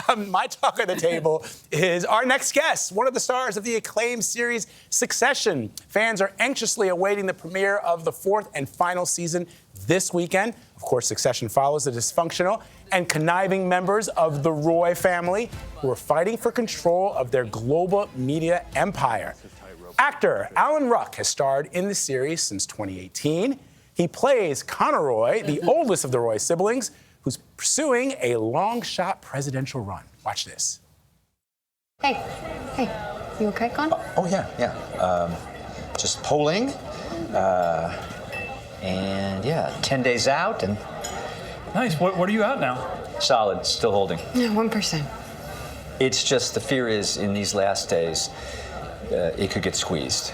right, my talk at the table is our next guest, one of the stars of the acclaimed series Succession. Fans are anxiously awaiting the premiere of the fourth and final season this weekend. Of course, Succession follows the dysfunctional and conniving members of the Roy family who are fighting for control of their global media empire. Actor Alan Ruck has starred in the series since 2018. He plays Connor Roy, the oldest of the Roy siblings, who's pursuing a long-shot presidential run. Watch this. Hey, you okay, Con? Yeah. Just polling, and 10 days out, and Nice. What are you at now? solid, still holding. Yeah, 1%. It's just the fear is in these last days, it could get squeezed.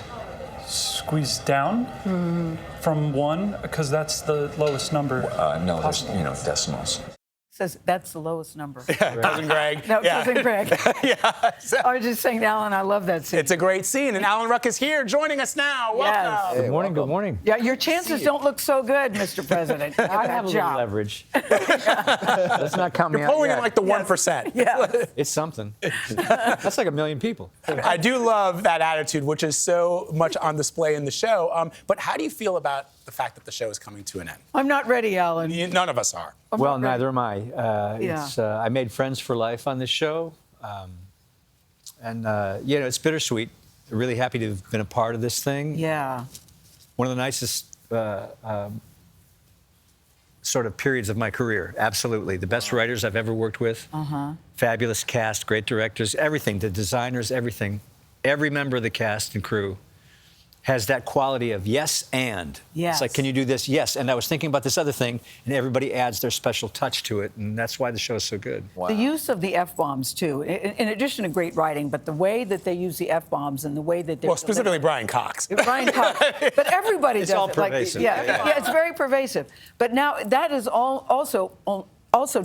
Squeezed down from 1, because that's the lowest number. No, there's possible. decimals. Says that's the lowest number. Cousin Greg. No, Cousin Greg. Yeah. So, I was just saying, Alan, I love that scene. it's a great scene, and Alan Ruck is here joining us now. Welcome. Good morning, good morning. Yeah, your chances don't look so good, Mr. President. I have a little leverage. Let's not count me You're out polling yet. in like the 1%. Yeah. It's something. That's like 1 million people. I do love that attitude, which is so much on display in the show. But how do you feel about the fact that the show is coming to an end? I'm not ready, Alan. None of us are. Well, neither am I. Yeah. I made friends for life on this show. It's bittersweet. Really happy to have been a part of this thing. Yeah. One of the nicest sort of periods of my career, absolutely. The best writers I've ever worked with. Fabulous cast, great directors, everything, the designers, everything. Every member of the cast and crew has that quality of yes and. Yes. It's like, can you do this? Yes. And I was thinking about this other thing, and everybody adds their special touch to it, and that's why the show is so good. Wow. The use of the F-bombs, too, in addition to great writing, but the way that they use the F-bombs and the way that they're... Well, specifically Brian Cox. Brian Cox. But everybody does all it. pervasive. Yeah, it's very pervasive. But now that is also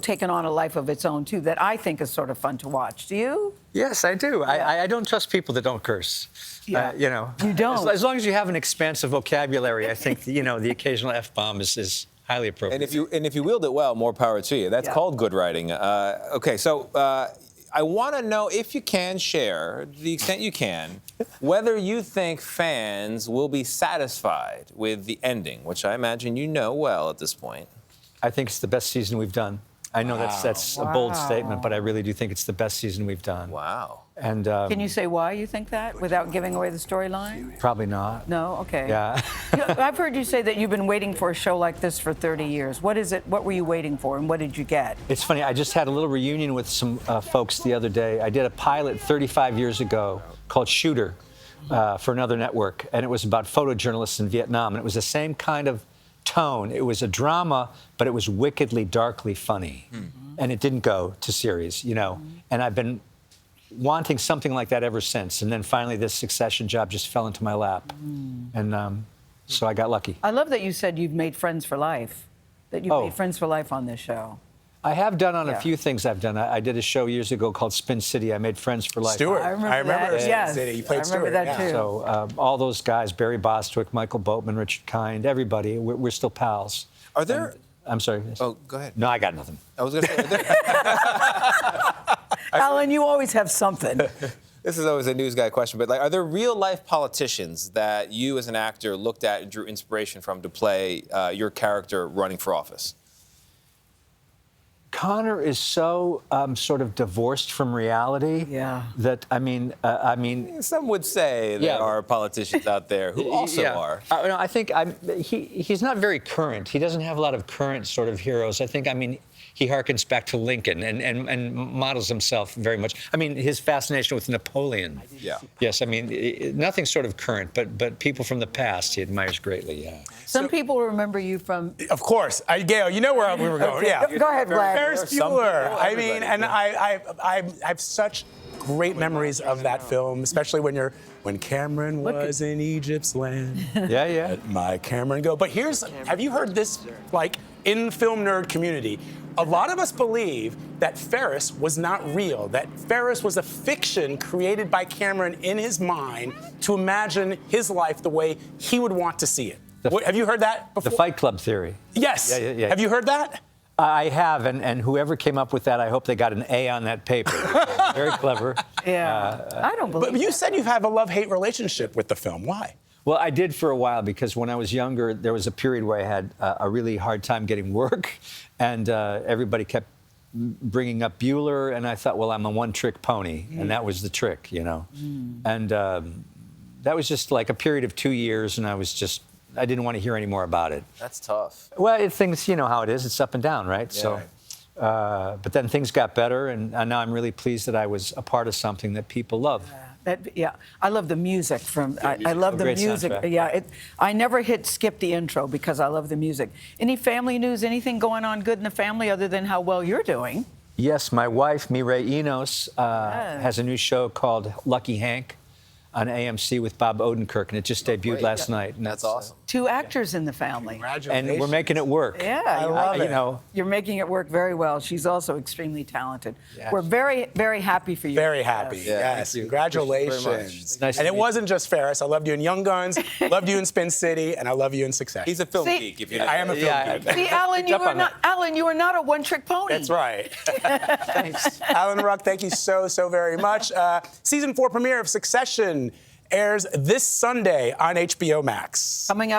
taken on a life of its own, too, that I think is sort of fun to watch. Do you? Yes, I do. I don't trust people that don't curse. Yeah. You don't. As long as you have an expansive vocabulary, I think the occasional F-bomb is highly appropriate. And if you wield it well, more power to you. That's called good writing. Okay, so I want to know if you can share, to the extent you can, whether you think fans will be satisfied with the ending, which I imagine you know well at this point. I think it's the best season we've done. I know that's a bold statement, but I really do think it's the best season we've done. Wow. And Can you say why you think that without giving away the storyline? probably not. No? Okay. Yeah. I've heard you say that you've been waiting for a show like this for 30 years. What is it? What were you waiting for, and what did you get? It's funny, I just had a little reunion with some folks the other day. I did a pilot 35 years ago called Shooter for another network, and it was about photojournalists in Vietnam, and it was the same kind of tone. It was a drama, but it was wickedly, darkly funny. And it didn't go to series, And I've been wanting something like that ever since. And then finally this Succession job just fell into my lap. And so I got lucky. I love that you said you've made friends for life, that you've made friends for life on this show. I have done on a few things I've done. I did a show years ago called Spin City. I made friends for life. Stuart. I remember that. Spin Yes. City. You played I remember Stuart, that too. So all those guys, Barry Bostwick, Michael Boatman, Richard Kind, everybody, we're still pals. Are there... I'm sorry. Oh, go ahead. No, I got nothing. I was going to say, are there... Alan, you always have something. This is always a news guy question, but are there real-life politicians that you as an actor looked at and drew inspiration from to play your character running for office? Connor is so sort of divorced from reality that, Some would say there are politicians out there who also are. I think he's not very current. He doesn't have a lot of current sort of heroes. I think, he harkens back to Lincoln and models himself very much. His fascination with Napoleon. Yeah. Yes, nothing sort of current, but people from the past he admires greatly, yeah. Some people remember you from... Of course. Gayle, you know where we were going. Yeah. Go ahead, Vlad. Ferris Bueller. I have such great memories of that film, especially when Cameron was in Egypt's land. Yeah. Let my Cameron go. But have you heard this, in the film nerd community? A lot of us believe that Ferris was not real, that Ferris was a fiction created by Cameron in his mind to imagine his life the way he would want to see it. Have you heard that before? The Fight Club theory. Yes. Yeah. Have you heard that? I have, and whoever came up with that, I hope they got an A on that paper. Very clever. Yeah. I don't believe But you that. said you have a love-hate relationship with the film. Why? Well, I did for a while because when I was younger, there was a period where I had a really hard time getting work, and everybody kept bringing up Bueller, and I thought, well, I'm a one-trick pony, and that was the trick, you know. And that was just like a period of 2 years, and I didn't want to hear any more about it. That's tough. Well, things, you know how it is. It's up and down, right? Yeah. So, but then things got better, and now I'm really pleased that I was a part of something that people love. Yeah, I love the music I love the Great music. soundtrack. Yeah, I never skip the intro because I love the music. Any family news? Anything going on good in the family other than how well you're doing? Yes, my wife, Mireille Enos, has a new show called Lucky Hank on AMC with Bob Odenkirk, and it just debuted last night. And That's awesome. 2 actors in the family. Congratulations. And we're making it work. Yeah, I love it. You know, you're making it work very well. She's also extremely talented. Yes. We're very, very happy for you. Very happy. Yes. Yeah, Yes. thank you. Congratulations. Very much. It's nice and to it meet wasn't just Ferris. I loved you in Young Guns, loved you in Spin City, and I love you in Succession. He's a film See- geek. If you I am a film Yeah. geek. See, Alan, Picked up on that. Alan, you are not a one-trick pony. That's right. thanks. Alan Ruck, thank you so very much. Season 4 premiere of Succession airs this Sunday on HBO Max. Coming up